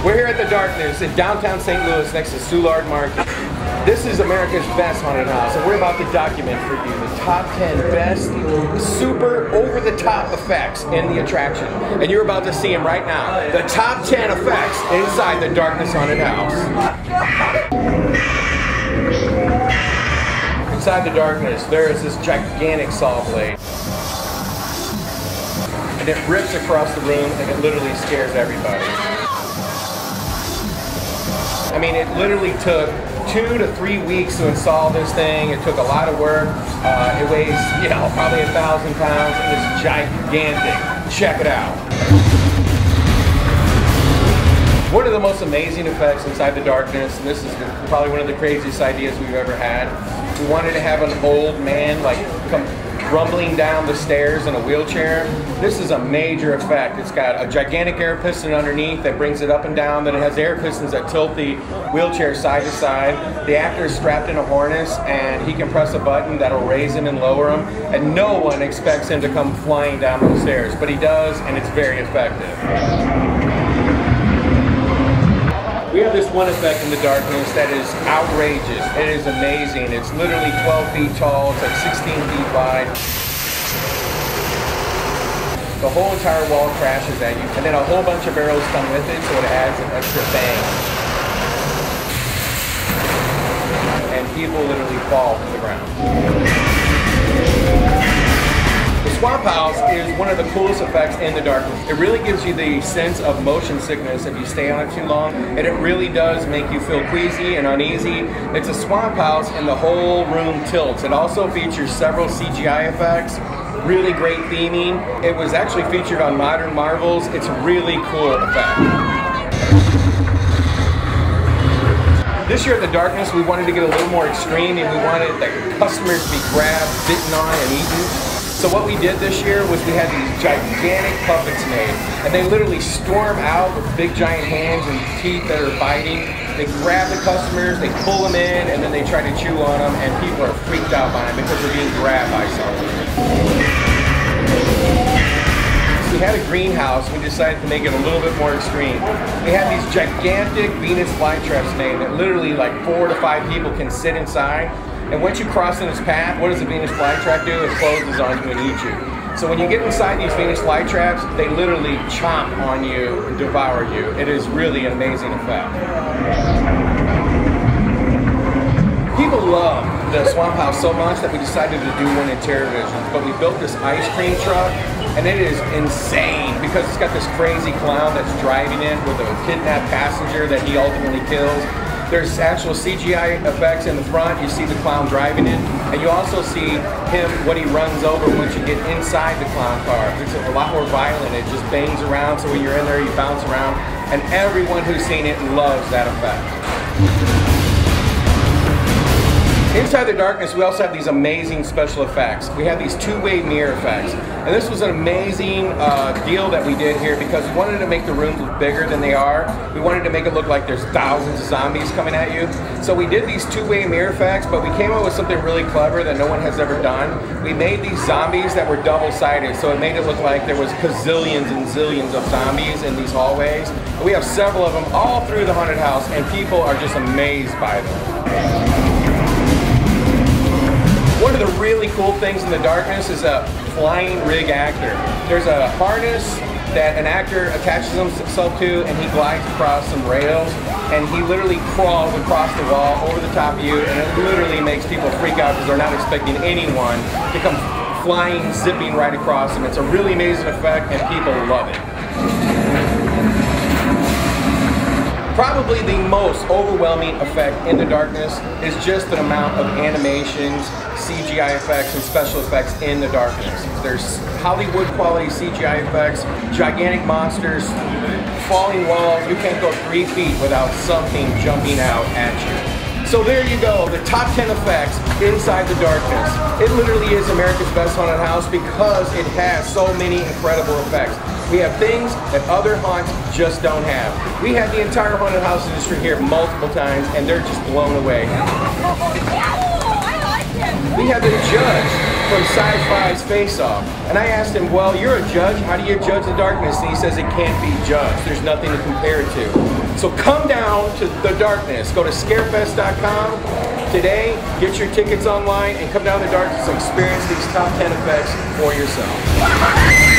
We're here at the Darkness in downtown St. Louis next to Soulard Market. This is America's best haunted house, and we're about to document for you the top 10 best, super over-the-top effects in the attraction. And you're about to see them right now. The top 10 effects inside the Darkness Haunted House. Inside the Darkness, there is this gigantic saw blade. And it rips across the room, and it literally scares everybody. I mean, it literally took 2 to 3 weeks to install this thing. It took a lot of work. It weighs, probably 1,000 pounds, and it's gigantic. Check it out. One of the most amazing effects inside the Darkness, and this is probably one of the craziest ideas we've ever had. We wanted to have an old man come rumbling down the stairs in a wheelchair. This is a major effect. It's got a gigantic air piston underneath that brings it up and down. Then it has air pistons that tilt the wheelchair side to side. The actor is strapped in a harness, and he can press a button that'll raise him and lower him. And no one expects him to come flying down those stairs, but he does, and it's very effective. We have this one effect in the Darkness that is outrageous. It is amazing. It's literally 12 feet tall. It's like 16 feet wide. The whole entire wall crashes at you, and then a whole bunch of arrows come with it, so it adds an extra bang. And people literally fall to the ground. The Swamp House is one of the coolest effects in the Darkness. It really gives you the sense of motion sickness if you stay on it too long, and it really does make you feel queasy and uneasy. It's a swamp house, and the whole room tilts. It also features several CGI effects, really great theming. It was actually featured on Modern Marvels. It's a really cool effect. This year at the Darkness, we wanted to get a little more extreme, and we wanted the customers to be grabbed, bitten on, and eaten. So what we did this year was we had these gigantic puppets made, and they literally storm out with big giant hands and teeth that are biting. They grab the customers, they pull them in, and then they try to chew on them, and people are freaked out by them because they're being grabbed by something. We had a greenhouse. We decided to make it a little bit more extreme. We had these gigantic Venus flytraps made that literally like 4 to 5 people can sit inside. And once you cross in its path, what does the Venus flytrap do? It closes on you and eats you. So when you get inside these Venus flytraps, they literally chomp on you and devour you. It is really an amazing effect. People love the Swamp House so much that we decided to do one in TerrorVision. But we built this ice cream truck, and it is insane because it's got this crazy clown that's driving in with a kidnapped passenger that he ultimately kills. There's actual CGI effects in the front. You see the clown driving in, and you also see him, what he runs over once you get inside the clown car. It's a lot more violent. It just bangs around, so when you're in there, you bounce around, and everyone who's seen it loves that effect. Inside the Darkness, we also have these amazing special effects. We have these two-way mirror effects. And this was an amazing deal that we did here because we wanted to make the rooms look bigger than they are. We wanted to make it look like there's thousands of zombies coming at you. So we did these two-way mirror effects, but we came up with something really clever that no one has ever done. We made these zombies that were double-sided, so it made it look like there was gazillions and zillions of zombies in these hallways. And we have several of them all through the haunted house, and people are just amazed by them. One of the really cool things in the Darkness is a flying rig actor. There's a harness that an actor attaches himself to, and he glides across some rails, and he literally crawls across the wall over the top of you, and it literally makes people freak out because they're not expecting anyone to come flying, zipping right across them. It's a really amazing effect, and people love it. Probably the most overwhelming effect in the Darkness is just the amount of animations, CGI effects, and special effects in the Darkness. There's Hollywood quality CGI effects, gigantic monsters, falling walls. You can't go 3 feet without something jumping out at you. So there you go, the top 10 effects inside the Darkness. It literally is America's best haunted house because it has so many incredible effects. We have things that other haunts just don't have. We had the entire haunted house industry here multiple times, and they're just blown away. We had the judge from Sci-Fi's Face Off. And I asked him, well, you're a judge, how do you judge the darkness? And he says it can't be judged. There's nothing to compare it to. So come down to the darkness. Go to scarefest.com today, get your tickets online, and come down to the darkness and experience these top 10 effects for yourself.